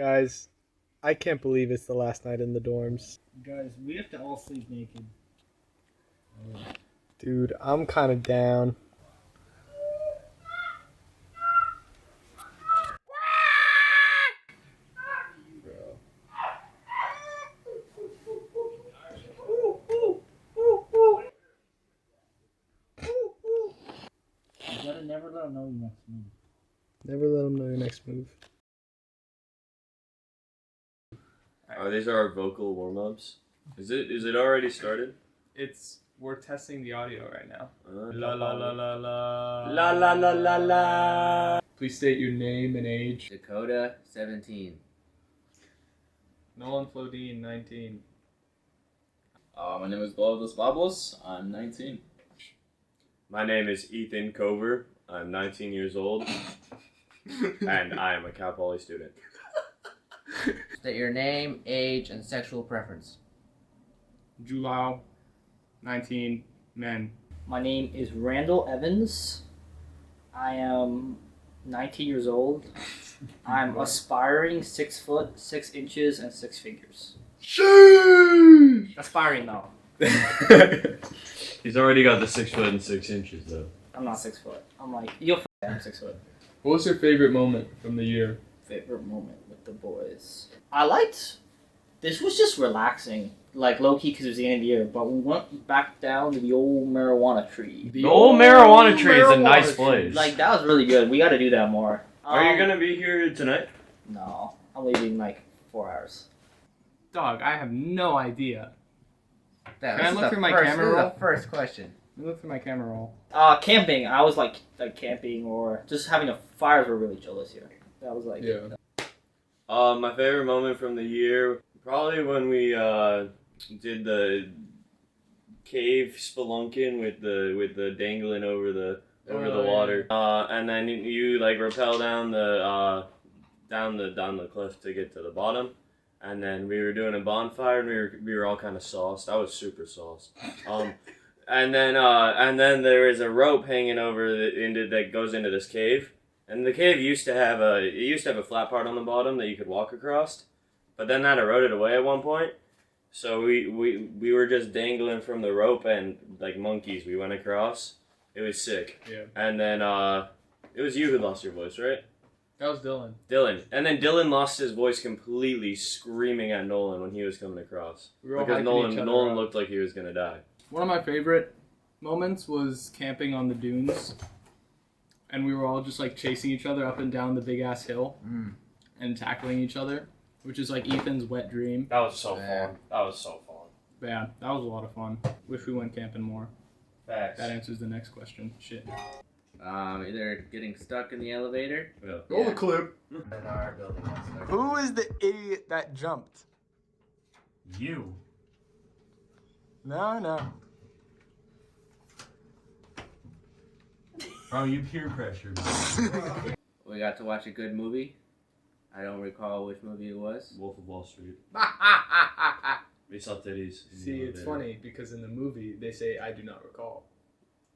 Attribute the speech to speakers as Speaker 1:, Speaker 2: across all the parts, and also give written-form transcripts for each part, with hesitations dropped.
Speaker 1: Guys, I can't believe it's the last night in the dorms.
Speaker 2: Guys, we have to all sleep naked.
Speaker 1: Dude, I'm kind of down.
Speaker 2: You gotta never let them know your next move.
Speaker 1: Never let them know your next move.
Speaker 3: Oh, these are our vocal warm-ups. Is it already started?
Speaker 4: We're testing the audio right now.
Speaker 3: La
Speaker 4: La la la la la.
Speaker 3: la la la la la.
Speaker 4: Please state your name and age.
Speaker 5: Dakota, 17.
Speaker 4: Nolan Flodine, 19.
Speaker 6: My name is Globus Babos. I'm 19.
Speaker 3: My name is Ethan Cover. I'm 19 years old, and I am a Cal Poly student.
Speaker 5: State your name, age, and sexual preference.
Speaker 4: Julau, 19, men.
Speaker 2: My name is Randall Evans. I am 19 years old. I'm aspiring 6 foot, 6 inches, and 6 figures. Aspiring though.
Speaker 3: He's already got the 6 foot and 6 inches though.
Speaker 2: I'm not 6 foot. I'm like, I'm 6 foot.
Speaker 4: What was your favorite moment from the year?
Speaker 2: Favorite moment with the boys. This was just relaxing. Like low key because it was the end of the year, but we went back down to the old marijuana tree.
Speaker 3: The old marijuana tree is a nice place.
Speaker 2: Like that was really good. We got to do that more.
Speaker 3: Are you gonna be here tonight?
Speaker 2: No, I'm leaving like 4 hours.
Speaker 4: Dog, I have no idea.
Speaker 5: That
Speaker 4: Can I
Speaker 5: was
Speaker 4: look
Speaker 5: the
Speaker 4: through my
Speaker 5: first-
Speaker 4: camera
Speaker 5: this is
Speaker 4: roll?
Speaker 5: the first question.
Speaker 4: Let me look through my camera roll.
Speaker 2: Camping. I was like camping or just having a fires were really chill this year. That was like
Speaker 4: Yeah.
Speaker 3: My favorite moment from the year, probably when we did the cave spelunking with the dangling over the water. And then you like rappel down the cliff to get to the bottom. And then we were doing a bonfire, and we were all kind of sauced. I was super sauced. And then there is a rope hanging over that goes into this cave. And the cave used to have a flat part on the bottom that you could walk across, but then that eroded away at one point. So we were just dangling from the rope, and like monkeys we went across. It was sick.
Speaker 4: Yeah.
Speaker 3: And then it was you who lost your voice, right?
Speaker 4: That was Dylan.
Speaker 3: Dylan. And then Dylan lost his voice completely screaming at Nolan when he was coming across.
Speaker 4: We were all
Speaker 3: Because
Speaker 4: hyping each other
Speaker 3: Nolan
Speaker 4: up.
Speaker 3: looked like he was gonna die.
Speaker 4: One of my favorite moments was camping on the dunes. And we were all just like chasing each other up and down the big ass hill and tackling each other, which is like Ethan's wet dream.
Speaker 3: That was so
Speaker 5: Yeah.
Speaker 3: fun. That was so fun.
Speaker 4: But yeah, that was a lot of fun. Wish we went camping more.
Speaker 3: Facts.
Speaker 4: That answers the next question. Shit.
Speaker 5: Either getting stuck in the elevator.
Speaker 3: Yeah.
Speaker 4: Roll the clip.
Speaker 5: And our building got stuck.
Speaker 1: Who is the idiot that jumped?
Speaker 3: You.
Speaker 1: No.
Speaker 3: Bro, you peer pressured.
Speaker 5: We got to watch a good movie. I don't recall which movie it was.
Speaker 3: Wolf of Wall Street. We saw titties.
Speaker 4: See, it's funny because in the movie they say, "I do not recall."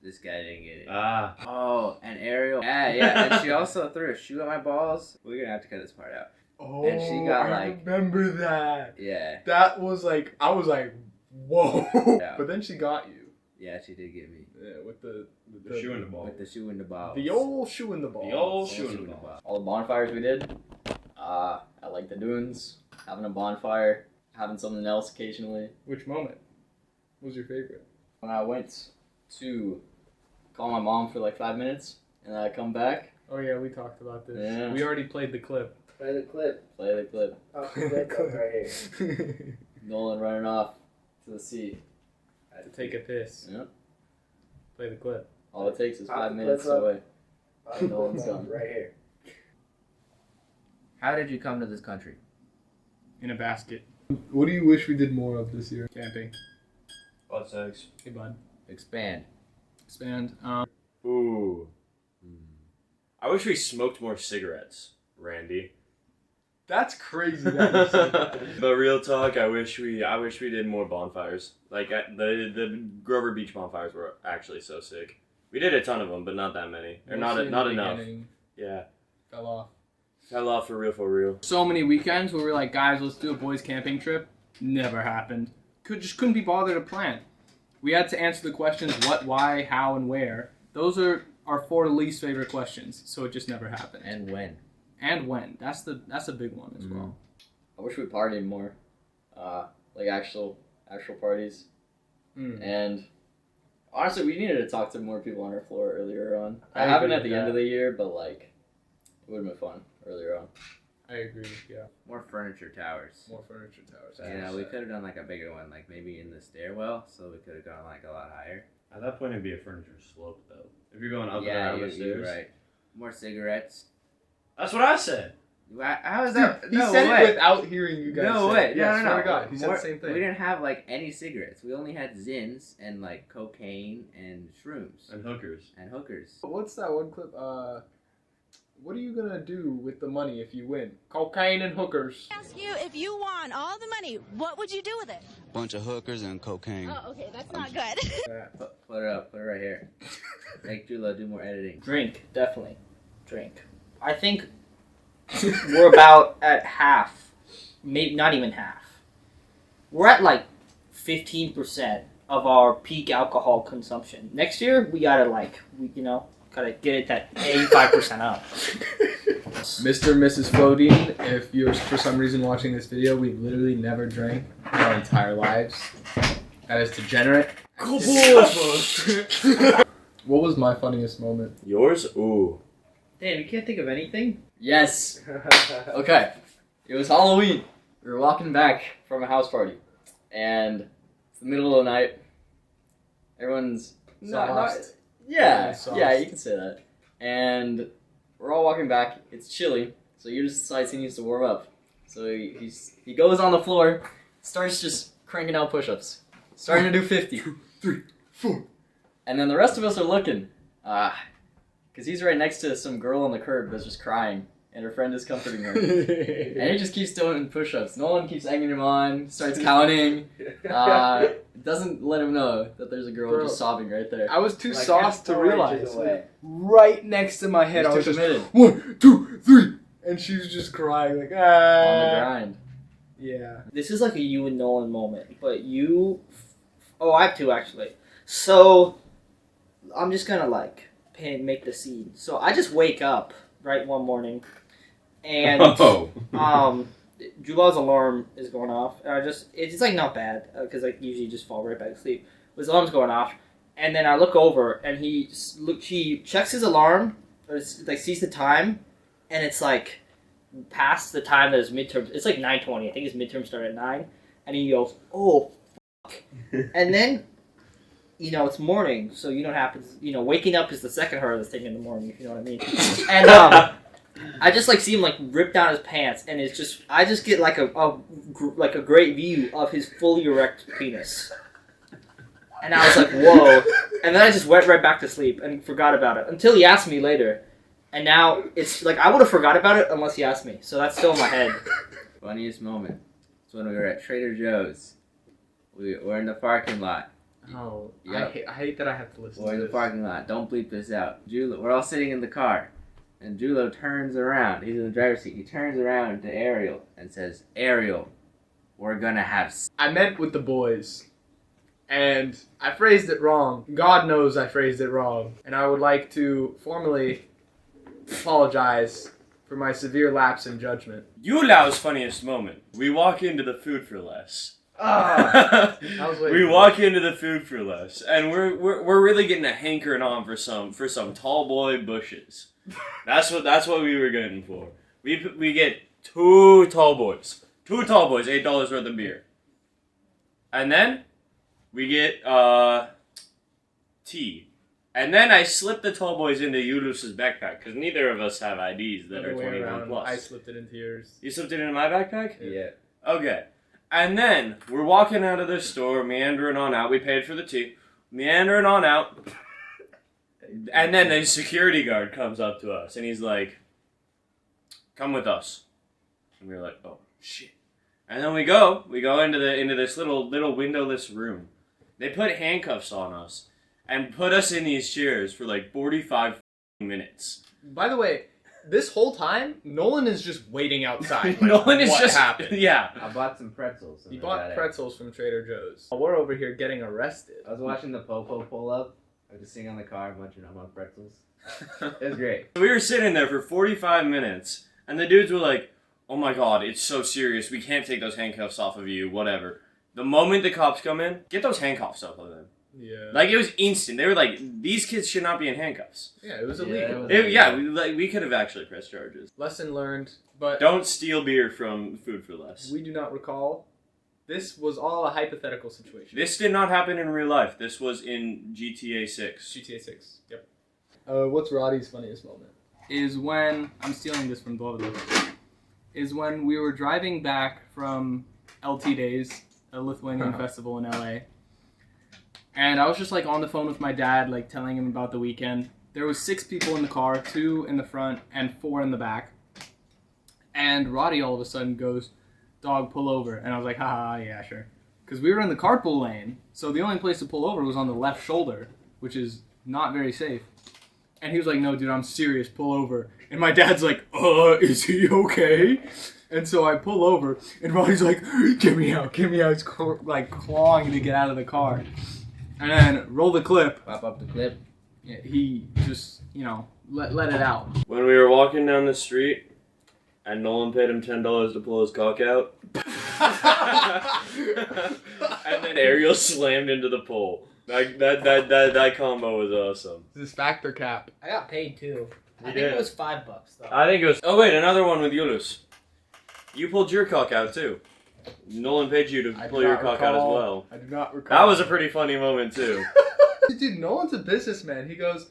Speaker 5: This guy didn't get it.
Speaker 3: Ah.
Speaker 5: Oh, and Ariel. Yeah. And she also threw a shoe at my balls. We're gonna have to cut this part out.
Speaker 1: Oh,
Speaker 5: And she got,
Speaker 1: I
Speaker 5: like-
Speaker 1: remember that.
Speaker 5: Yeah.
Speaker 1: That was like, I was like, whoa.
Speaker 5: Yeah.
Speaker 4: But then she got you.
Speaker 5: Yeah, she did get me.
Speaker 4: Yeah, with the
Speaker 3: shoe in the ball.
Speaker 5: With the shoe in the balls.
Speaker 4: The old shoe in the ball.
Speaker 3: The old shoe in the ball.
Speaker 6: All the bonfires we did. I like the dunes, having a bonfire, having something else occasionally.
Speaker 4: Which moment was your favorite?
Speaker 6: When I went to call my mom for like 5 minutes, and I come back,
Speaker 4: Oh yeah, we talked about this.
Speaker 6: Yeah.
Speaker 4: We already played the clip.
Speaker 5: Play the clip.
Speaker 6: play the clip,
Speaker 5: right here.
Speaker 6: Nolan running off to the sea.
Speaker 4: To take a piss.
Speaker 6: Yep.
Speaker 4: Play the clip.
Speaker 6: All it takes is
Speaker 5: Pop
Speaker 6: 5
Speaker 5: the
Speaker 6: minutes
Speaker 5: clip up.
Speaker 6: away. Nolan's gone.
Speaker 5: Right here. How did you come to this country?
Speaker 4: In a basket. What do you wish we did more of this year? Camping.
Speaker 3: Butt sex.
Speaker 4: Hey bud.
Speaker 5: Expand.
Speaker 4: Expand.
Speaker 3: Ooh. I wish we smoked more cigarettes, Randy.
Speaker 1: That's crazy that you said that.
Speaker 3: But real talk, I wish we did more bonfires. Like the Grover Beach bonfires were actually so sick. We did a ton of them, but not that many, or
Speaker 4: Mostly in
Speaker 3: not
Speaker 4: the
Speaker 3: enough.
Speaker 4: beginning,
Speaker 3: Yeah.
Speaker 4: Fell off.
Speaker 3: Fell off for real.
Speaker 4: So many weekends where we're like, guys, let's do a boys camping trip. Never happened. Just couldn't be bothered to plan. We had to answer the questions what, why, how, and where. Those are our 4 least favorite questions, so it just never happened.
Speaker 5: And when.
Speaker 4: And when. That's a big one as well.
Speaker 6: I wish we partied more. Like actual parties. And honestly, we needed to talk to more people on our floor earlier on. I haven't at the end of the year, but like, it would have been fun earlier on.
Speaker 4: I agree, yeah.
Speaker 5: More furniture towers.
Speaker 4: More furniture towers.
Speaker 5: Yeah, we could have done like a bigger one, like maybe in the stairwell, so we could have gone like a lot higher.
Speaker 3: At that point, it'd be a furniture slope, though. If you're going up and
Speaker 5: Yeah,
Speaker 3: around the
Speaker 5: you're
Speaker 3: stairs.
Speaker 5: right. More cigarettes.
Speaker 3: That's what I said.
Speaker 5: How is that?
Speaker 1: He
Speaker 5: no
Speaker 1: said
Speaker 5: way.
Speaker 1: it without hearing you guys
Speaker 5: No
Speaker 1: say
Speaker 5: way.
Speaker 1: it. Yeah,
Speaker 5: No.
Speaker 1: swear to God, he said the same
Speaker 5: We
Speaker 1: thing.
Speaker 5: didn't have like any cigarettes. We only had Zins and like cocaine and shrooms
Speaker 3: And hookers.
Speaker 5: and hookers.
Speaker 1: What's that one clip? What are you gonna do with the money if you win? Cocaine and hookers.
Speaker 7: Ask you if you won all the money, what would you do with it?
Speaker 8: Bunch of hookers and cocaine.
Speaker 7: Oh, okay, that's not good.
Speaker 5: Put it up. Put it right here. Make Jula do more editing.
Speaker 2: Drink, definitely. Drink. I think we're about at half. Maybe not even half. We're at like 15% of our peak alcohol consumption. Next year, we gotta gotta get it that 85% up.
Speaker 1: Mr. and Mrs. Flodine, if you're for some reason watching this video, we've literally never drank in our entire lives. That is degenerate. What was my funniest moment?
Speaker 3: Yours? Ooh.
Speaker 2: Damn, you can't think of anything?
Speaker 6: Yes. Okay. It was Halloween. We were walking back from a house party, and it's the middle of the night. Everyone's
Speaker 1: Sauced.
Speaker 6: yeah,
Speaker 1: Sauced.
Speaker 6: yeah, you can say that. And we're all walking back. It's chilly, so you just decides he needs to warm up. So he goes on the floor, starts just cranking out push-ups, starting to do 50. 2, 3, 4. And then the rest of us are looking, because he's right next to some girl on the curb that's just crying, and her friend is comforting her. And he just keeps doing push-ups. No one keeps egging him on, starts counting. Doesn't let him know that there's a girl just sobbing right there.
Speaker 1: I was too
Speaker 6: Like,
Speaker 1: sauced to
Speaker 6: 4 inches
Speaker 1: realize.
Speaker 6: away.
Speaker 1: Right next to my head,
Speaker 6: He's
Speaker 1: I was
Speaker 6: too
Speaker 1: just
Speaker 6: committed.
Speaker 1: 1, 2, 3, and she was just crying like
Speaker 6: On
Speaker 1: ah.
Speaker 6: the grind.
Speaker 1: Yeah.
Speaker 2: This is like a you and Nolan moment, but you... Oh, I have two, actually. So, I'm just gonna, make the scene. So, I just wake up, right, one morning, and, Jubal's alarm is going off, and it's, not bad, because, usually just fall right back to sleep. But his alarm's going off, and then I look over, and he checks his alarm, or, sees the time, and it's, past the time that his midterms, it's 9:20. I think his midterm started at 9, and he goes, "Oh, fuck!" And then, it's morning, so you know what happens. Waking up is the second hardest thing in the morning, if you know what I mean. And I just see him rip down his pants, and it's just I just get a great view of his fully erect penis. And I was like, whoa! And then I just went right back to sleep and forgot about it until he asked me later. And now it's I would have forgot about it unless he asked me. So that's still in my head.
Speaker 5: Funniest moment. It's when we were at Trader Joe's. We were in the parking lot.
Speaker 1: Oh,
Speaker 5: Yep.
Speaker 1: I hate that I have to listen
Speaker 5: We're
Speaker 1: to
Speaker 5: in the
Speaker 1: this.
Speaker 5: parking lot. Don't bleep this out. We're all sitting in the car. And Julo turns around. He's in the driver's seat. He turns around to Ariel and says, "Ariel, we're gonna have
Speaker 1: I meant with the boys. And I phrased it wrong. God knows I phrased it wrong. And I would like to formally apologize for my severe lapse in judgment.
Speaker 3: Yulau's funniest moment. We walk into the food for less.
Speaker 1: I was waiting
Speaker 3: We
Speaker 1: for
Speaker 3: walk into the food for less, and we're really getting a hankering on for some tall boy bushes. That's what we were getting for. We get two tall boys, $8 worth of beer, and then we get tea, and then I slip the tall boys into Ulus's backpack because neither of us have IDs that are
Speaker 1: Other way
Speaker 3: 21
Speaker 1: around,
Speaker 3: plus.
Speaker 1: I slipped it into yours.
Speaker 3: You slipped it into my backpack?
Speaker 5: Yeah.
Speaker 3: Okay. And then we're walking out of the store, meandering on out. We paid for the tea. Meandering on out. And then the security guard comes up to us and he's like, "Come with us." And we were like, "Oh shit." And then we go into this little windowless room. They put handcuffs on us and put us in these chairs for 45 minutes.
Speaker 1: By the way, this whole time, Nolan is just waiting outside. Like,
Speaker 3: Nolan is
Speaker 1: what
Speaker 3: just
Speaker 1: happened?
Speaker 3: Yeah.
Speaker 5: I bought some pretzels.
Speaker 1: He bought pretzels from Trader Joe's. We're over here getting arrested.
Speaker 5: I was watching the Popo pull up. I was just sitting on the car munching on my pretzels. It was great.
Speaker 3: We were sitting there for 45 minutes, and the dudes were like, "Oh my god, it's so serious. We can't take those handcuffs off of you. Whatever." The moment the cops come in, get those handcuffs off of them.
Speaker 1: Yeah.
Speaker 3: Like, it was instant. They were like, "These kids should not be in handcuffs."
Speaker 1: Yeah, it was
Speaker 5: Yeah,
Speaker 1: illegal.
Speaker 5: it was-
Speaker 3: We could have actually pressed charges.
Speaker 1: Lesson learned, but
Speaker 3: Don't steal beer from Food for Less.
Speaker 1: we do not recall. This was all a hypothetical situation.
Speaker 3: This did not happen in real life. This was in GTA 6.
Speaker 1: GTA 6. Yep. What's Roddy's funniest moment?
Speaker 4: Is when I'm stealing this from Vlog28. Is when we were driving back from LT Days, a Lithuanian festival in LA, and I was just like on the phone with my dad, like telling him about the weekend. There was 6 people in the car, 2 in the front and 4 in the back, and Roddy all of a sudden goes, "Dog, pull over," and I was like, haha, yeah, sure, because we were in the carpool lane, so the only place to pull over was on the left shoulder, which is not very safe. And he was like, "No, dude, I'm serious. Pull over." And my dad's like, is he okay?" And so I pull over, and Roddy's like, get me out. He's like clawing to get out of the car. And then roll the clip.
Speaker 5: Pop up the clip.
Speaker 4: Yeah, he just, let it out.
Speaker 3: When we were walking down the street, and Nolan paid him $10 to pull his cock out, and then Ariel slammed into the pole. That combo was awesome.
Speaker 1: This is factor cap.
Speaker 2: I got paid too. I think
Speaker 3: did.
Speaker 2: it was $5 though.
Speaker 3: I think it was. Oh wait, another one with Yulus. You pulled your cock out too. Nolan paid you to
Speaker 1: I
Speaker 3: pull
Speaker 1: do
Speaker 3: your
Speaker 1: not
Speaker 3: cock out as
Speaker 1: recall.
Speaker 3: well.
Speaker 1: I do not recall.
Speaker 3: That was a pretty funny moment too.
Speaker 1: Dude, Nolan's a businessman. He goes,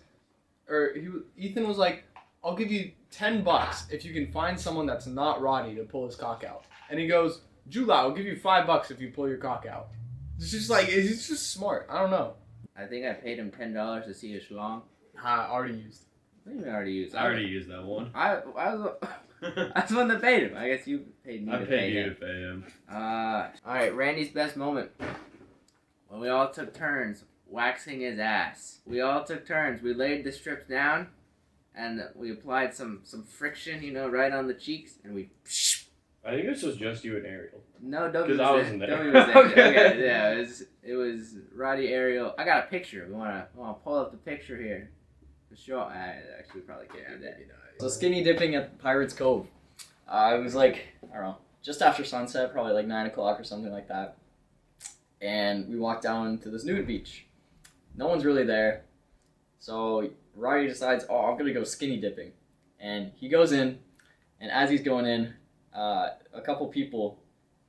Speaker 1: Ethan was like, "I'll give you $10 if you can find someone that's not Roddy to pull his cock out." And he goes, "Jula, I'll give you $5 if you pull your cock out." It's just like, he's just smart. I don't know.
Speaker 5: I think I paid him $10 to see his schlong.
Speaker 1: Already used.
Speaker 5: Maybe I already used.
Speaker 3: I already used that one.
Speaker 5: I was the one that paid him. I guess you paid me
Speaker 3: I
Speaker 5: to
Speaker 3: paid
Speaker 5: pay
Speaker 3: you
Speaker 5: him.
Speaker 3: to pay him.
Speaker 5: Alright, Randy's best moment. When we all took turns waxing his ass. We all took turns. We laid the strips down, and we applied some friction, right on the cheeks, and we...
Speaker 3: I think this was just you and Ariel.
Speaker 5: No, Dobby
Speaker 3: 'Cause I wasn't there.
Speaker 5: Dobby was there.
Speaker 3: Okay.
Speaker 5: Okay, yeah, it was Roddy, Ariel. I got a picture. We wanna pull up the picture here. To show. I actually probably can't do that.
Speaker 6: So skinny dipping at Pirates Cove. It was like, I don't know, just after sunset, probably like 9 o'clock or something like that. And we walked down to this nude beach. No one's really there. So Roddy decides, I'm going to go skinny dipping. And he goes in, and as he's going in, a couple people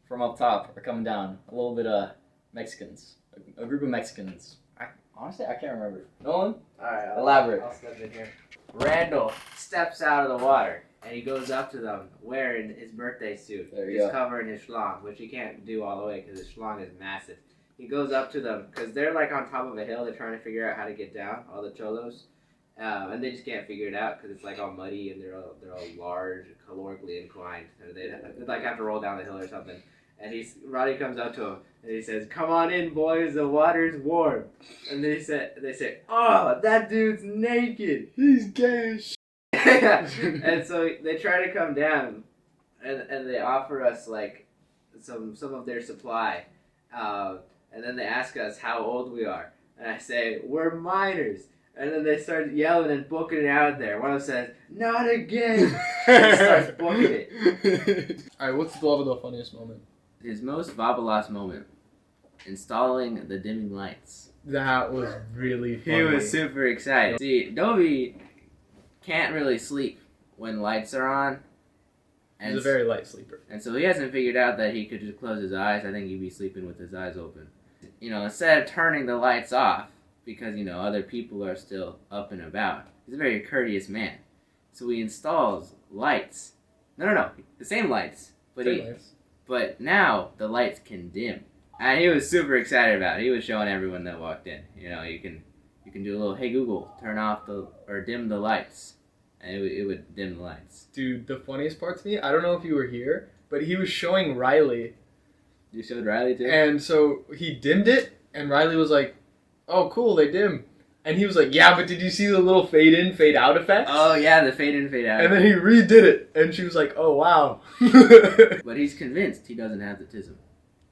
Speaker 6: from up top are coming down. A little bit of Mexicans. A group of Mexicans. Honestly, I can't remember. Nolan?
Speaker 5: Alright,
Speaker 6: Elaborate.
Speaker 5: I'll step in here. Randall steps out of the water, and he goes up to them wearing his birthday suit.
Speaker 6: There you
Speaker 5: He's
Speaker 6: go.
Speaker 5: covering his schlong, which he can't do all the way because his schlong is massive. He goes up to them, because they're like on top of a hill. They're trying to figure out how to get down, all the cholos. And they just can't figure it out because it's like all muddy and they're all large, calorically inclined. And they like have to roll down the hill or something. And Roddy comes up to him and he says, "Come on in, boys. The water's warm." And they say, "Oh, that dude's naked. He's gay." And so they try to come down, and they offer us like some of their supply, and then they ask us how old we are, and I say we're minors. And then they start yelling and booking it out there. One of them says, "Not again." And he starts booking it.
Speaker 1: Alright, what's the funniest moment?
Speaker 5: His most Babalas moment, installing the dimming lights.
Speaker 1: That was really funny.
Speaker 5: He was super excited. See, Dobby can't really sleep when lights are on.
Speaker 1: He's a very light sleeper.
Speaker 5: And so he hasn't figured out that he could just close his eyes. I think he'd be sleeping with his eyes open. Instead of turning the lights off, because, other people are still up and about, he's a very courteous man. So he installs lights. No, the same lights. But now the lights can dim. And he was super excited about it. He was showing everyone that walked in. You can do a little, "Hey Google, turn off or dim the lights." And it would dim the lights.
Speaker 1: Dude, the funniest part to me, I don't know if you were here, but he was showing Riley.
Speaker 5: You showed Riley too?
Speaker 1: And so he dimmed it, and Riley was like, "Oh, cool, they dim." And he was like, yeah, but did you see the little fade in, fade out effect?
Speaker 5: Oh yeah, the fade in, fade out.
Speaker 1: And then he redid it, and she was like, oh wow.
Speaker 5: But he's convinced he doesn't have the tism.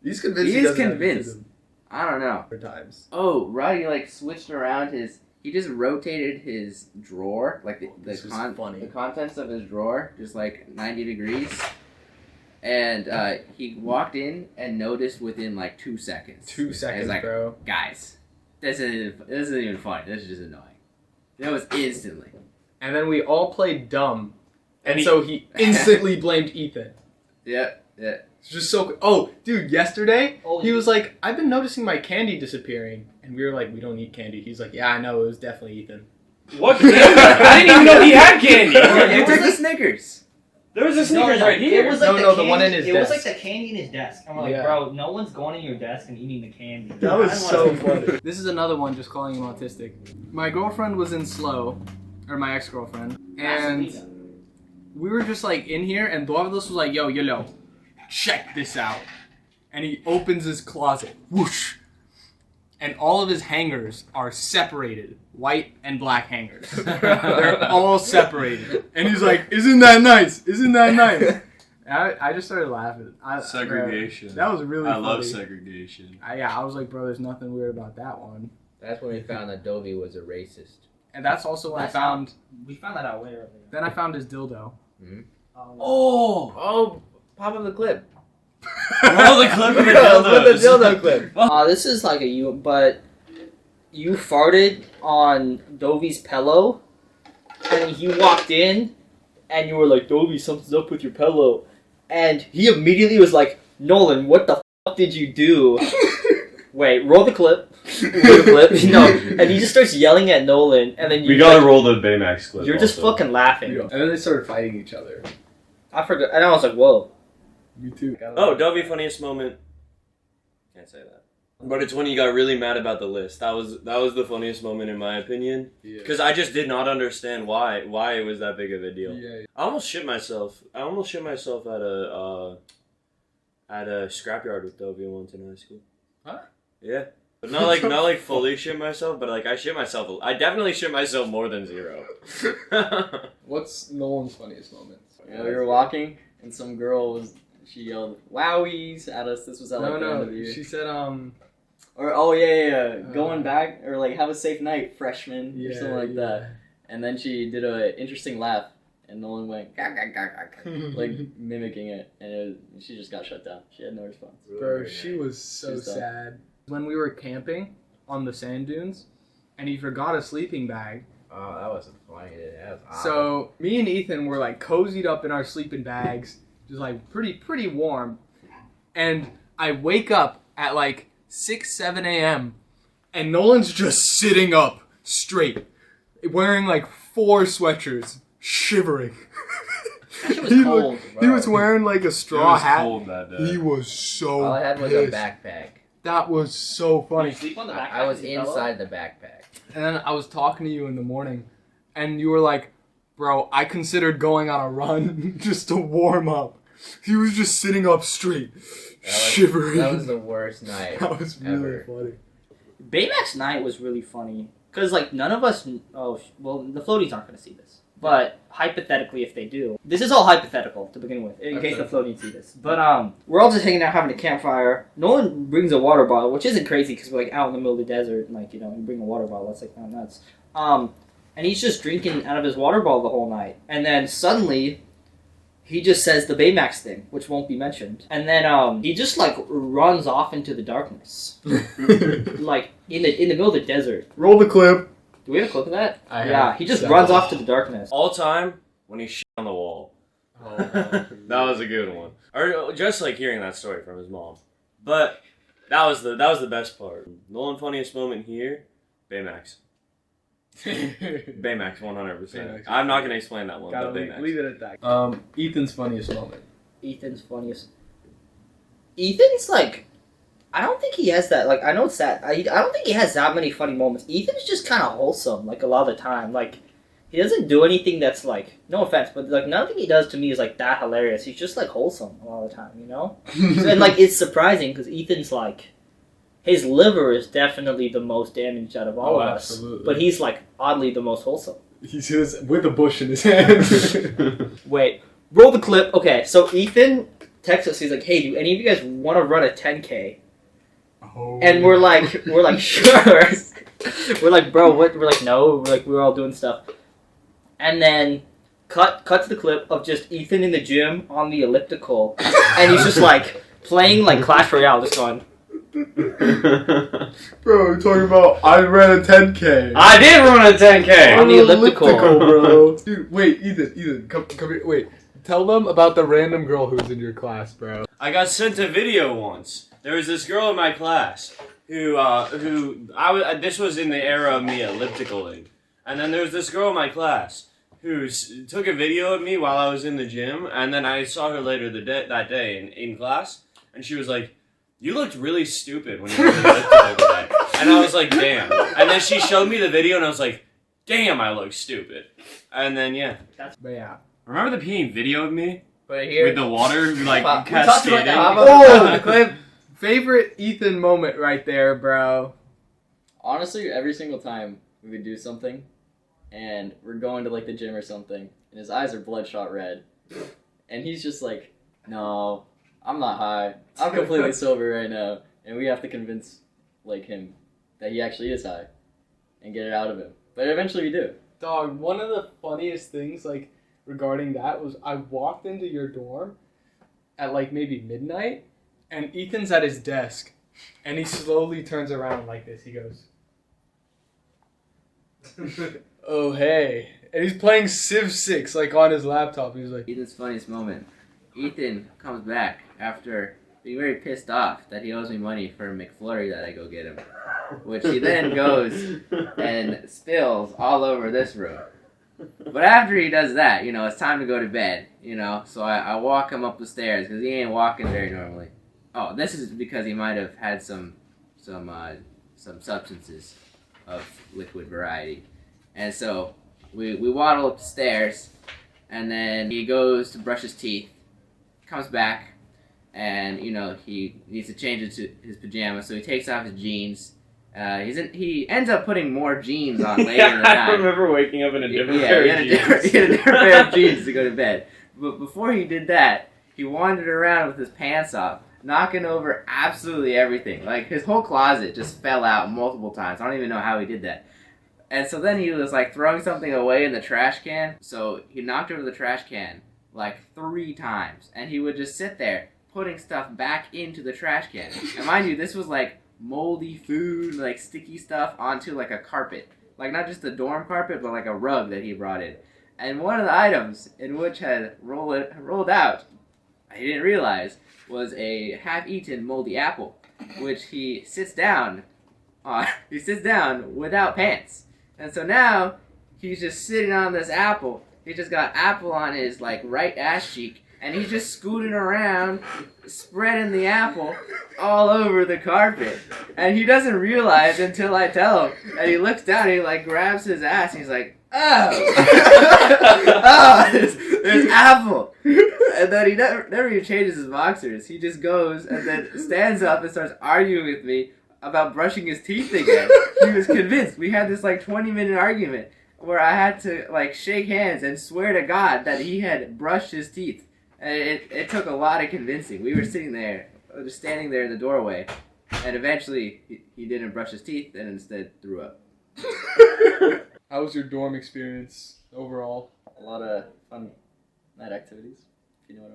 Speaker 1: He's convinced
Speaker 5: He
Speaker 1: he
Speaker 5: is
Speaker 1: doesn't have
Speaker 5: convinced.
Speaker 1: autism
Speaker 5: I don't know.
Speaker 1: for times.
Speaker 5: Oh, Roddy like switched around his. He just rotated his drawer, like the
Speaker 1: This is funny.
Speaker 5: the contents of his drawer, just like 90 degrees. And he walked in and noticed within like 2 seconds.
Speaker 1: 2 seconds,
Speaker 5: He's like,
Speaker 1: bro.
Speaker 5: guys, this isn't even funny. This is just annoying. That was instantly.
Speaker 1: And then we all played dumb. And
Speaker 3: And
Speaker 1: so he instantly blamed Ethan.
Speaker 5: Yeah.
Speaker 1: It's just so... Oh, dude, yesterday,
Speaker 2: Oh,
Speaker 1: he was like, I've been noticing my candy disappearing. And we were like, we don't eat candy. He's like, yeah, I know, it was definitely Ethan.
Speaker 3: What candy? I didn't even know he had candy.
Speaker 5: It was the Snickers.
Speaker 3: There was a Snickers right here.
Speaker 2: It was like
Speaker 1: No, the one in his
Speaker 2: It was
Speaker 1: desk.
Speaker 2: like the candy in his desk. And we're like,
Speaker 1: Yeah.
Speaker 2: bro, no one's going in your desk and eating the candy.
Speaker 1: That was so funny.
Speaker 4: This is another one just calling him autistic. My girlfriend was in slow, or my ex-girlfriend, and we were just like in here, and both of us was like, yo, yellow, check this out. And he opens his closet, whoosh, and all of his hangers are separated, white and black hangers. They're all separated. And he's like, isn't that nice? Isn't that nice? And I just started laughing.
Speaker 3: Segregation.
Speaker 1: Bro, that was really
Speaker 3: I
Speaker 1: funny.
Speaker 3: love segregation.
Speaker 1: I was like, bro, there's nothing weird about that one.
Speaker 5: That's when we found that Dovey was a racist.
Speaker 4: And that's also when
Speaker 2: That's
Speaker 4: I found,
Speaker 2: We found that out way earlier.
Speaker 4: then I found his dildo.
Speaker 5: Oh, pop up the clip.
Speaker 3: Roll the clip of the
Speaker 5: Let's put the
Speaker 3: dildos.
Speaker 5: dildo clip.
Speaker 2: This is like a you, but you farted on Dovey's pillow, and he walked in, and you were like, Dovey, something's up with your pillow, and he immediately was like, Nolan, what the fuck did you do? Wait, roll the clip. Roll the clip. No, and he just starts yelling at Nolan, and then you
Speaker 3: We gotta roll the Baymax clip.
Speaker 2: you're just
Speaker 3: also.
Speaker 2: fucking laughing.
Speaker 1: And then they started fighting each other.
Speaker 2: I forgot, and I was like, whoa.
Speaker 1: Me too.
Speaker 3: Oh, Dovey funniest moment. Can't say that. But it's when he got really mad about the list. That was the funniest moment in my opinion.
Speaker 1: Yeah.
Speaker 3: Because I just did not understand why it was that big of a deal.
Speaker 1: Yeah.
Speaker 3: I almost shit myself. I almost shit myself at a scrapyard with Dovey once in high school.
Speaker 1: Huh?
Speaker 3: Yeah. But not like fully shit myself, but like I shit myself. I definitely shit myself more than 0.
Speaker 1: What's Nolan's funniest moment?
Speaker 6: Yeah, we were walking, and some girl she yelled "Wowies" at us. This was at like the end of the year.
Speaker 1: She said,
Speaker 6: Or oh yeah, going back, or like have a safe night, freshman, or something like
Speaker 1: yeah.
Speaker 6: that. And then she did a interesting laugh, and Nolan went "Gah, gah, gah, gah, gah," like mimicking it, and she just got shut down. She had no response.
Speaker 1: Bro, she was so
Speaker 6: She was done.
Speaker 1: sad. When we were camping on the sand dunes, and he forgot a sleeping bag.
Speaker 5: Oh, that wasn't funny. That was awful.
Speaker 1: So me and Ethan were like cozied up in our sleeping bags, just like pretty warm. And I wake up at like 6-7 a.m. and Nolan's just sitting up straight, wearing like 4 sweatshirts, shivering.
Speaker 2: That shit was cold,
Speaker 1: He was wearing like a straw hat.
Speaker 3: cold that day.
Speaker 1: He was so
Speaker 5: all I had was
Speaker 1: pissed.
Speaker 5: a backpack.
Speaker 1: That was so funny.
Speaker 2: sleep on the
Speaker 5: I was inside the backpack.
Speaker 1: And then I was talking to you in the morning, and you were like, bro, I considered going on a run just to warm up. He was just sitting up straight, shivering.
Speaker 5: That was the worst night.
Speaker 1: That was really
Speaker 5: ever.
Speaker 1: funny.
Speaker 2: Baymax night was really funny because like none of us. Oh well, the floaties aren't going to see this. But hypothetically, if they do, this is all hypothetical to begin with, in case the floaties see this. But we're all just hanging out having a campfire. Nolan brings a water bottle, which isn't crazy because we're like out in the middle of the desert, and like you bring a water bottle. That's like not nuts. And he's just drinking out of his water bottle the whole night, and then suddenly. He just says the Baymax thing, which won't be mentioned. And then he just like runs off into the darkness. Like in the middle of the desert.
Speaker 1: Roll the clip.
Speaker 2: Do we have a clip of that?
Speaker 1: I
Speaker 2: Yeah,
Speaker 1: have
Speaker 2: he just
Speaker 1: several.
Speaker 2: runs off to the darkness.
Speaker 3: All time when he shit on the wall. That was a good one. Or just like hearing that story from his mom. But that was the best part. Nolan funniest moment here, Baymax. Baymax 100%.
Speaker 1: Baymax.
Speaker 3: I'm not gonna explain that one,
Speaker 1: Gotta
Speaker 3: but Baymax.
Speaker 1: leave it at that. Ethan's funniest moment.
Speaker 2: Ethan's funniest. Ethan's like, I don't think he has that. Like, I know it's sad. I don't think he has that many funny moments. Ethan's just kind of wholesome, like a lot of the time. Like, he doesn't do anything that's like, no offense, but like nothing he does to me is like that hilarious. He's just like wholesome a lot of the time, you know. And like it's surprising because Ethan's like, his liver is definitely the most damaged out of all of us.
Speaker 1: Absolutely.
Speaker 2: But he's like oddly the most wholesome.
Speaker 1: He's with a bush in his hand.
Speaker 2: Wait, roll the clip. Okay, so Ethan texts us. He's like, "Hey, do any of you guys want to run a 10K?"
Speaker 1: Oh.
Speaker 2: And we're like, sure. We're like, bro, what? We're like, no. We're like, we're all doing stuff. And then cut to the clip of just Ethan in the gym on the elliptical, and he's just like playing like Clash Royale, just going.
Speaker 1: Bro, you're talking about I ran a 10K.
Speaker 3: I did run a 10K!
Speaker 2: On the elliptical.
Speaker 1: Bro. Dude, wait, Ethan, come here. Wait, tell them about the random girl who's in your class, bro.
Speaker 3: I got sent a video once. There was this girl in my class who this was in the era of me ellipticaling. And then there was this girl in my class who took a video of me while I was in the gym, and then I saw her later that day in class, and she was like, "You looked really stupid when you were elliptical today." And I was like, damn. And then she showed me the video, and I was like, damn, I look stupid. And then, yeah.
Speaker 1: But yeah.
Speaker 3: Remember the peeing video of me?
Speaker 2: But here,
Speaker 3: With the water, like,
Speaker 2: we talked
Speaker 3: cascading?
Speaker 2: about that. How about
Speaker 1: Oh, clip. Favorite Ethan moment right there, bro.
Speaker 6: Honestly, every single time we would do something, and we're going to like the gym or something, and his eyes are bloodshot red, and he's just like, "No, I'm not high. I'm completely sober right now," and we have to convince like him that he actually is high, and get it out of him. But eventually we do.
Speaker 1: Dog, one of the funniest things, like, regarding that was I walked into your dorm at, like, maybe midnight, and Ethan's at his desk, and he slowly turns around like this. He goes, "Oh, hey." And he's playing Civ 6, like, on his laptop. He's like...
Speaker 5: Ethan's funniest moment. Ethan comes back after being very pissed off that he owes me money for a McFlurry that I go get him. Which he then goes and spills all over this room. But after he does that, it's time to go to bed, So I walk him up the stairs because he ain't walking very normally. Oh, this is because he might have had some substances of liquid variety. And so we waddle up the stairs, and then he goes to brush his teeth, comes back, and he needs to change into his pajamas, so he takes off his jeans. He ends up putting more jeans on later in the night.
Speaker 3: I remember waking up in a different
Speaker 5: Yeah,
Speaker 3: pair
Speaker 5: he
Speaker 3: of
Speaker 5: had
Speaker 3: jeans.
Speaker 5: he had a different pair of jeans to go to bed. But before he did that, he wandered around with his pants off, knocking over absolutely everything. Like, his whole closet just fell out multiple times. I don't even know how he did that. And so then he was, like, throwing something away in the trash can. So he knocked over the trash can, like, 3 times. And he would just sit there, putting stuff back into the trash can. And mind you, this was, like, moldy food, like, sticky stuff onto, like, a carpet. Like, not just a dorm carpet, but, like, a rug that he brought in. And one of the items in which had rolled out, he didn't realize, was a half-eaten moldy apple, which he sits down on. He sits down without pants. And so now, he's just sitting on this apple. He just got apple on his, like, right ass cheek, and he's just scooting around, spreading the apple all over the carpet. And he doesn't realize until I tell him. And he looks down, and he, like, grabs his ass, and he's like, "Oh! Oh, there's apple!" And then he never even changes his boxers. He just goes and then stands up and starts arguing with me about brushing his teeth again. He was convinced. We had this, like, 20-minute argument where I had to, like, shake hands and swear to God that he had brushed his teeth. And it took a lot of convincing. We were sitting there, just standing there in the doorway, and eventually he didn't brush his teeth and instead threw up.
Speaker 1: How was your dorm experience overall?
Speaker 6: A lot of fun night activities, if you know what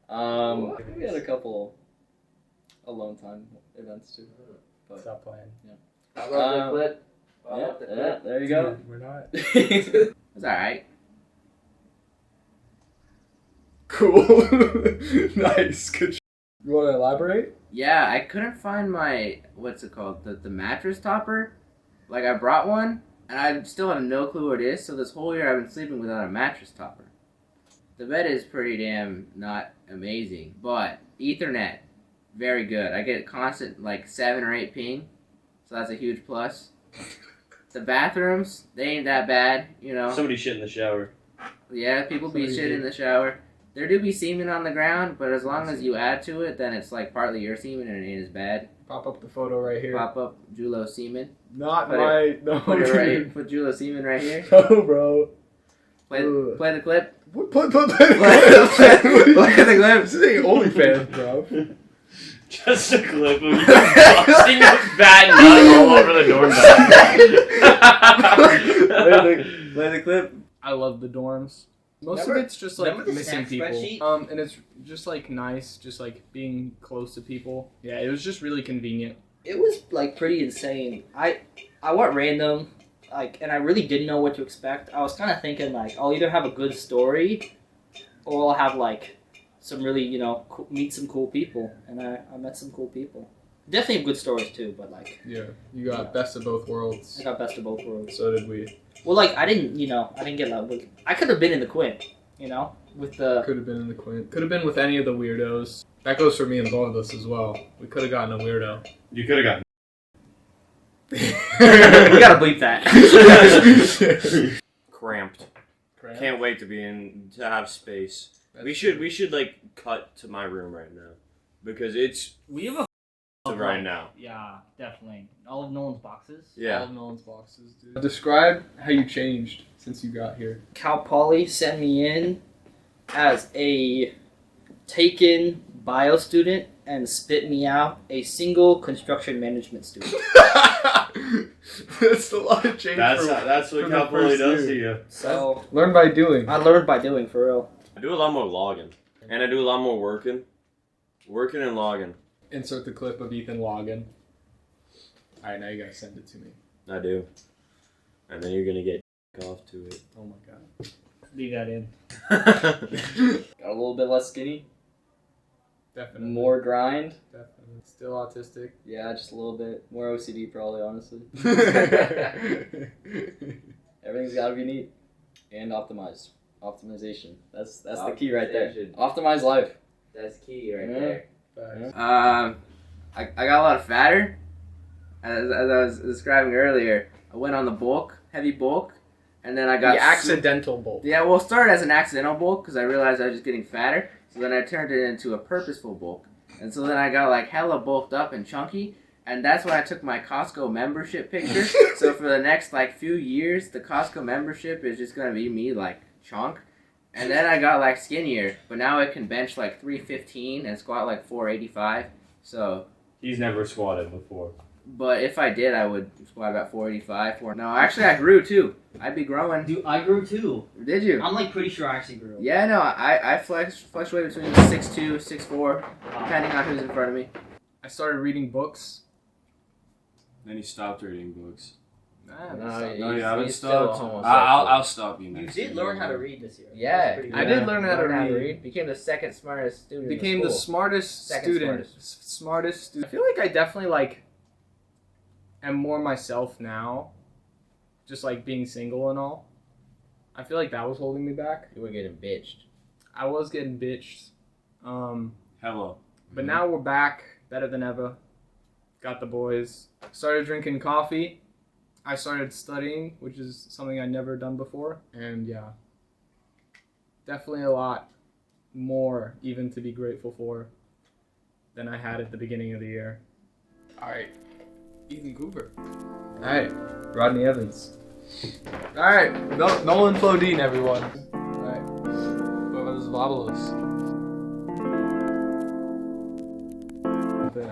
Speaker 6: I mean. We had a couple alone time events too. But,
Speaker 1: Stop playing.
Speaker 5: I love the clip.
Speaker 6: yeah, there you go.
Speaker 1: Dude, we're not.
Speaker 5: It was alright.
Speaker 1: Cool. Nice. Good. You want to elaborate?
Speaker 5: Yeah, I couldn't find my, what's it called, the mattress topper. Like, I brought one, and I still have no clue what it is, so this whole year I've been sleeping without a mattress topper. The bed is pretty damn not amazing, but Ethernet, very good. I get constant, like, 7 or 8 ping, so that's a huge plus. The bathrooms, they ain't that bad,
Speaker 3: Somebody shit in the shower.
Speaker 5: Yeah, people be
Speaker 1: Somebody
Speaker 5: shit
Speaker 1: did.
Speaker 5: in the shower. There do be semen on the ground, but as long as you add to it, then it's like partly your semen and it ain't as bad.
Speaker 1: Pop up the photo right here.
Speaker 5: Pop up Julo semen.
Speaker 1: Not
Speaker 5: Put
Speaker 1: my. No,
Speaker 5: Put it
Speaker 1: dude.
Speaker 5: right. Put Julo semen right here.
Speaker 1: No, bro.
Speaker 5: Play
Speaker 1: Ugh.
Speaker 5: the clip.
Speaker 1: Put the
Speaker 5: Play the clip.
Speaker 1: This ain't OnlyFans, bro.
Speaker 3: Just a clip of you busting your fat nut all over the dorm.
Speaker 5: Play the clip.
Speaker 4: I love the dorms. Most
Speaker 2: Remember-
Speaker 4: of it's just like
Speaker 2: remember the
Speaker 4: missing
Speaker 2: snack
Speaker 4: people.
Speaker 2: spreadsheet?
Speaker 4: And it's just like nice, just like being close to people. Yeah, it was just really convenient.
Speaker 2: It was like pretty insane. I went random, like, and I really didn't know what to expect. I was kind of thinking like I'll either have a good story, or I'll have like some really meet some cool people, and I met some cool people. Definitely have good stories too, but like
Speaker 1: Yeah, you got best of both worlds.
Speaker 2: I got best of both worlds.
Speaker 1: So did we.
Speaker 2: Well, like I didn't get like I could have been in the Quint, with the
Speaker 1: Could have been in the Quint. Could have been with any of the weirdos. That goes for me and both of us as well. We could have gotten a weirdo.
Speaker 3: You could have gotten.
Speaker 2: we gotta bleep that.
Speaker 3: Cramped. Can't wait to have space. We should like cut to my room right now because it's
Speaker 2: We have a
Speaker 3: right now.
Speaker 2: Yeah, definitely. All of Nolan's boxes.
Speaker 1: All
Speaker 3: Yeah.
Speaker 1: of Nolan's boxes, dude. Describe how you changed since you got here.
Speaker 2: Cal Poly sent me in as a taken bio student and spit me out a single construction management student.
Speaker 1: That's a lot of change.
Speaker 3: That's what
Speaker 1: from the
Speaker 3: Cal Poly
Speaker 1: first
Speaker 3: does
Speaker 1: year.
Speaker 3: to you.
Speaker 2: So
Speaker 1: Learn by doing.
Speaker 2: I learned by doing, for real.
Speaker 3: I do a lot more logging, and I do a lot more working and logging.
Speaker 1: Insert the clip of Ethan logging. Alright, now you gotta send it to me.
Speaker 3: I do, and then you're gonna get off to it.
Speaker 1: Oh my god.
Speaker 2: Leave that in.
Speaker 6: Got a little bit less skinny,
Speaker 1: Definitely.
Speaker 6: more grind.
Speaker 1: Definitely. Still autistic.
Speaker 6: Yeah, just a little bit more OCD, probably. Honestly, everything's got to be neat and optimized. Optimization. That's the key right there.
Speaker 5: Optimization.
Speaker 6: Optimize life.
Speaker 5: That's key right
Speaker 6: Yeah.
Speaker 5: there.
Speaker 1: Facts.
Speaker 5: I got a lot fatter. As I was describing earlier, I went on the heavy bulk, and then I got
Speaker 1: The accidental bulk.
Speaker 5: Yeah, well, it started as an accidental bulk because I realized I was just getting fatter. So then I turned it into a purposeful bulk, and so then I got like hella bulked up and chunky, and that's when I took my Costco membership picture. So for the next like few years, the Costco membership is just gonna be me like chunk. And then I got like skinnier, but now I can bench like 315 and squat like 485. So,
Speaker 3: He's never squatted before.
Speaker 5: but if I did, I would squat about 485. No, actually I grew too. I'd be growing.
Speaker 2: Dude, I grew too.
Speaker 5: Did you?
Speaker 2: I'm like pretty sure I actually grew.
Speaker 5: Yeah, no, I fluctuate between 6'2", 6'4", depending on who's in front of me.
Speaker 1: I started reading books.
Speaker 3: Then he stopped reading books.
Speaker 5: No,
Speaker 3: you haven't
Speaker 5: he's
Speaker 3: stopped.
Speaker 5: still a
Speaker 3: I'll stop you.
Speaker 2: You
Speaker 3: next
Speaker 2: did
Speaker 3: year.
Speaker 2: learn how to read this year.
Speaker 5: Yeah,
Speaker 2: That's pretty
Speaker 1: I
Speaker 2: good.
Speaker 1: did learn how to read.
Speaker 5: Became the second smartest student.
Speaker 1: Became
Speaker 5: in
Speaker 1: the
Speaker 5: school.
Speaker 1: smartest
Speaker 5: Second
Speaker 1: student. Smartest student. I feel like I definitely like am more myself now. Just like being single and all. I feel like that was holding me back.
Speaker 5: You were getting bitched.
Speaker 1: I was getting bitched.
Speaker 3: Hello.
Speaker 1: But now we're back, better than ever. Got the boys. Started drinking coffee. I started studying, which is something I'd never done before. And yeah, definitely a lot more even to be grateful for than I had at the beginning of the year. Alright, Ethan Cooper. Alright, Rodney Evans. Alright, Nolan Flodine, everyone. Alright, Brothers Vabalos.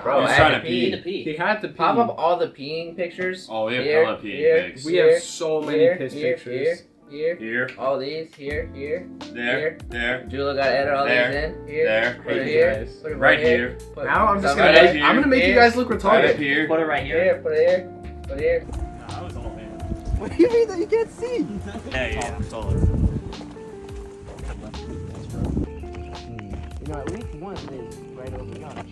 Speaker 5: Bro,
Speaker 3: He's
Speaker 5: I
Speaker 3: trying
Speaker 5: had
Speaker 3: to
Speaker 5: to
Speaker 3: pee.
Speaker 5: pee.
Speaker 1: He had to pee.
Speaker 5: Pop up all the peeing pictures.
Speaker 3: Oh, we have
Speaker 5: Here,
Speaker 3: hella peeing
Speaker 5: here,
Speaker 3: pics.
Speaker 1: We
Speaker 5: here,
Speaker 1: have so many
Speaker 5: here,
Speaker 1: piss
Speaker 5: here,
Speaker 1: pictures.
Speaker 5: Here,
Speaker 3: Here,
Speaker 5: all these, here,
Speaker 3: there, there,
Speaker 5: Julia got to edit all
Speaker 3: There,
Speaker 5: these in. Here,
Speaker 3: there,
Speaker 5: put it
Speaker 1: Hey,
Speaker 5: here,
Speaker 1: guys.
Speaker 5: put it
Speaker 3: right here,
Speaker 5: Put
Speaker 1: Now I'm just
Speaker 5: some
Speaker 1: gonna
Speaker 5: right
Speaker 1: make,
Speaker 5: here,
Speaker 1: I'm gonna make you
Speaker 5: here,
Speaker 1: guys look
Speaker 3: right
Speaker 1: retarded.
Speaker 3: here.
Speaker 2: Put it right here.
Speaker 5: Here, put it here, put it here.
Speaker 3: No, that was all man.
Speaker 8: What do you mean that you can't see?
Speaker 3: Yeah, totally.
Speaker 5: You know, at least one is right over the notch.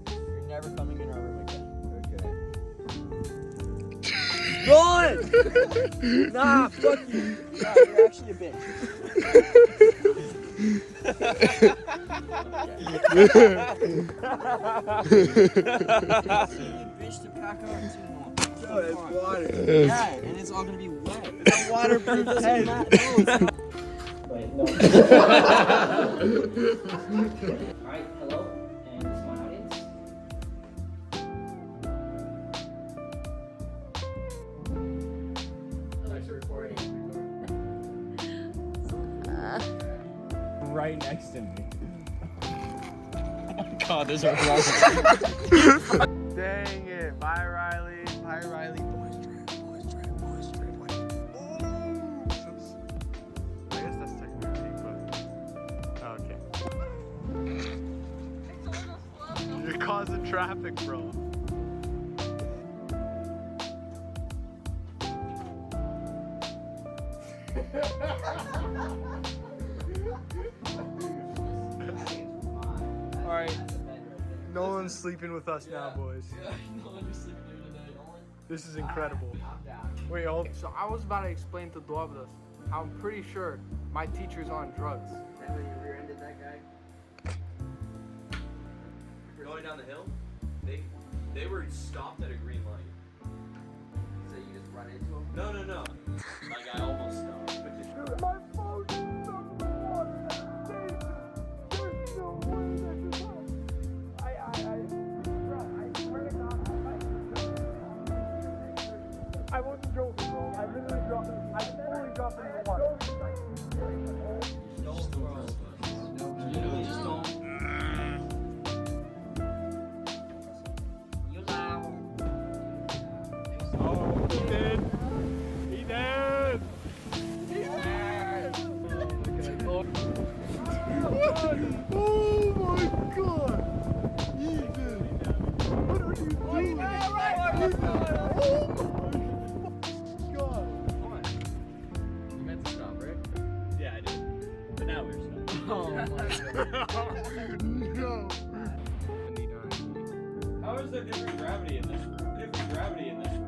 Speaker 6: You're never coming in our room again.
Speaker 5: Okay.
Speaker 6: Run! Nah, fuck you. Nah, you're actually a bitch. Bitch to pack up too long. No, it's water. Yeah, and it's all gonna be wet. It's a waterproof tent. No, it's not.
Speaker 2: Wait, no. Alright, hello, and this is my audience.
Speaker 4: Right next to me.
Speaker 6: God, there's a wrong.
Speaker 1: Dang it. Bye, Riley. Bye, Riley. Boys trip. I guess that's technically, but. Okay. You're causing traffic, bro. Alright. Nolan's sleeping with us now, boys. This is incredible. Wait, hold.
Speaker 9: So I was about to explain to Duavdas how I'm pretty sure my teacher's on drugs.
Speaker 5: Remember you rear-ended that guy?
Speaker 3: Going down the hill, they were stopped at a green light.
Speaker 5: So you just run into him?
Speaker 3: No. Like I almost stopped. But just...
Speaker 1: My phone is underwater. There's no way that this I swear to God, I wasn't joking, bro. I literally dropped it. I fully dropped it in the water. Oh, he did. He did. Oh my God! Ethan! What are you doing? Oh my God!
Speaker 6: Come on. You meant to stop, right?
Speaker 3: Yeah, I did. But now we're stopped.
Speaker 6: Oh my God.
Speaker 1: No!
Speaker 3: How is there different gravity in this room? Different gravity in this room.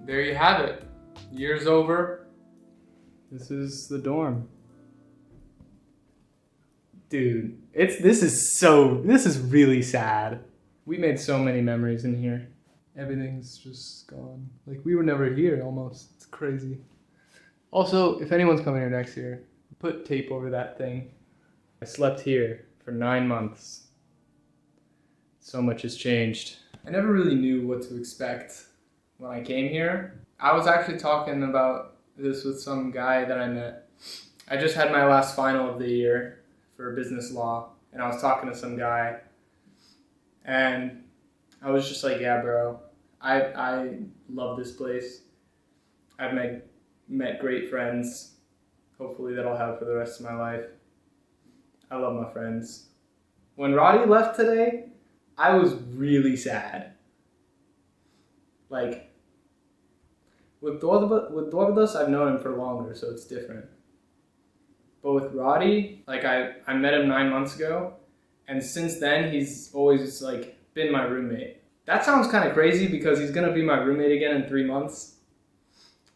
Speaker 4: There you have it. Year's over. This is the dorm. Dude, this is really sad. We made so many memories in here. Everything's just gone. Like we were never here almost. It's crazy. Also, if anyone's coming here next year, put tape over that thing. I slept here for 9 months. So much has changed. I never really knew what to expect when I came here. I was actually talking about this with some guy that I met. I just had my last final of the year for business law, and I was talking to some guy, and I was just like, yeah, bro, I love this place. I've met great friends, hopefully that I'll have for the rest of my life. I love my friends. When Roddy left today, I was really sad. Like, with Dorvados, I've known him for longer, so it's different. But with Roddy, like I met him 9 months ago, and since then he's always like been my roommate. That sounds kind of crazy because he's gonna be my roommate again in 3 months.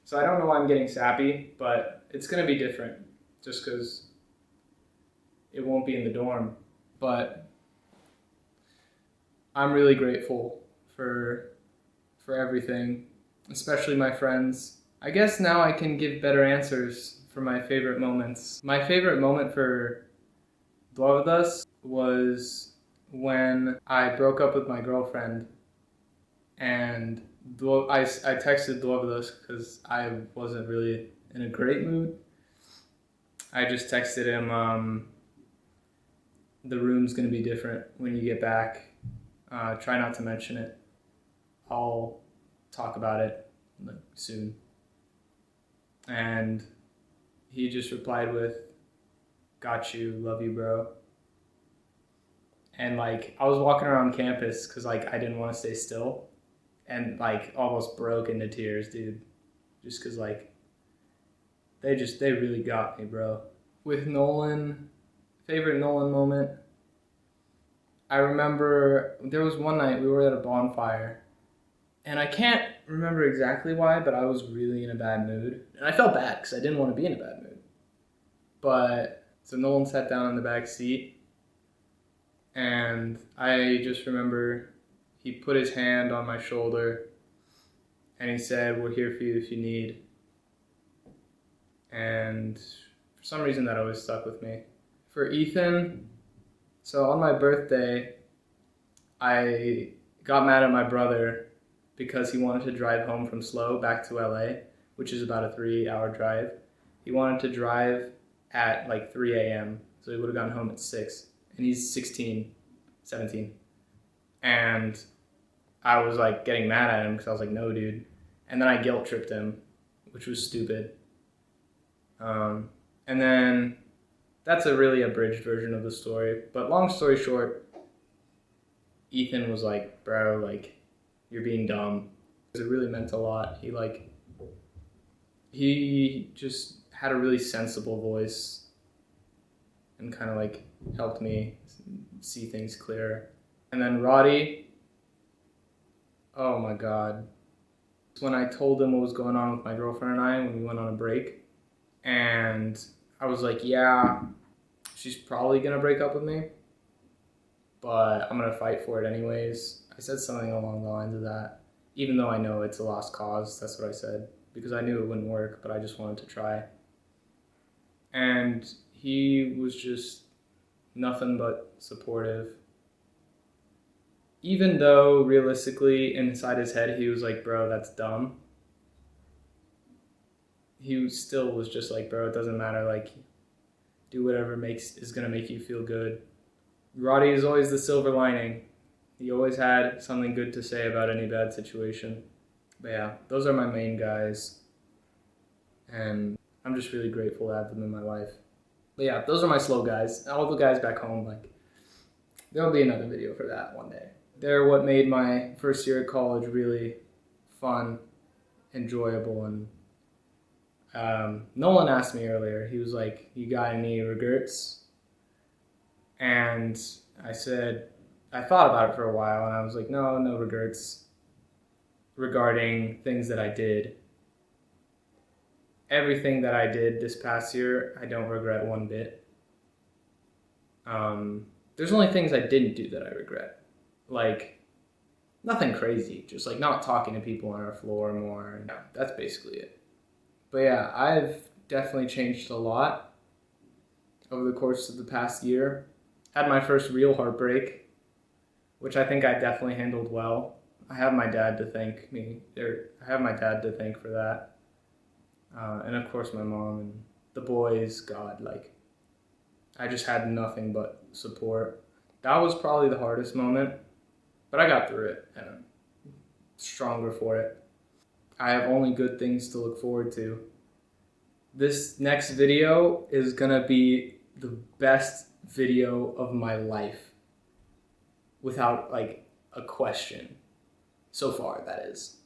Speaker 4: So I don't know why I'm getting sappy, but it's gonna be different, just because it won't be in the dorm. But I'm really grateful for everything, especially my friends. I guess now I can give better answers for my favorite moments. My favorite moment for Dorvados was when I broke up with my girlfriend, and I texted Dorvados because I wasn't really in a great mood. I just texted him, the room's gonna be different when you get back. Try not to mention it. I'll talk about it like soon. And he just replied with, got you, love you, bro. And like, I was walking around campus because like I didn't want to stay still, and like almost broke into tears, dude. Just because like, they really got me, bro. With Nolan,
Speaker 1: Favorite Nolan moment? I remember there was one night we were at a bonfire, and I can't remember exactly why, but I was really in a bad mood. And I felt bad because I didn't want to be in a bad mood. But, so Nolan sat down in the back seat, and I just remember he put his hand on my shoulder, and he said, "We're here for you if you need." And for some reason that always stuck with me. For Ethan, so on my birthday, I got mad at my brother because he wanted to drive home from SLO back to LA, which is about a 3-hour drive. He wanted to drive at like 3 a.m., so he would have gotten home at 6. And he's 17. And I was like getting mad at him because I was like, no, dude. And then I guilt tripped him, which was stupid. And then that's a really abridged version of the story. But long story short, Ethan was like, bro, like, you're being dumb. It really meant a lot. He just had a really sensible voice and kind of like helped me see things clearer. And then Roddy, oh my God. When I told him what was going on with my girlfriend and I when we went on a break, and I was like, yeah, she's probably gonna break up with me, but I'm gonna fight for it anyways. I said something along the lines of that, even though I know it's a lost cause. That's what I said, because I knew it wouldn't work, but I just wanted to try. And he was just nothing but supportive. Even though realistically inside his head he was like, bro, that's dumb. He still was just like, bro, it doesn't matter, like, do whatever is gonna make you feel good. Roddy is always the silver lining. He always had something good to say about any bad situation. But yeah, those are my main guys. And I'm just really grateful to have them in my life. But yeah, those are my SLO guys. All the guys back home, like, there'll be another video for that one day. They're what made my first year at college really fun, enjoyable, and Nolan asked me earlier, he was like, you got any regrets? And I said, I thought about it for a while, and I was like, no regrets regarding things that I did. Everything that I did this past year, I don't regret one bit. There's only things I didn't do that I regret. Like, nothing crazy, just like not talking to people on our floor more. And yeah, that's basically it. But yeah, I've definitely changed a lot over the course of the past year. Had my first real heartbreak, which I think I definitely handled well. I have my dad to thank for that. And of course my mom and the boys, God, like, I just had nothing but support. That was probably the hardest moment, but I got through it and I'm stronger for it. I have only good things to look forward to. This next video is gonna be the best video of my life, without like a question. So far, that is.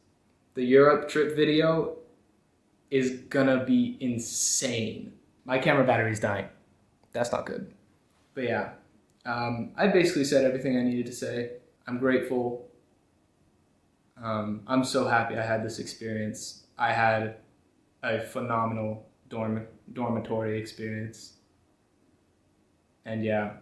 Speaker 1: The Europe trip video is gonna be insane. My camera battery's dying. That's not good. But yeah, I basically said everything I needed to say. I'm grateful. I'm so happy I had this experience. I had a phenomenal dormitory experience. And yeah,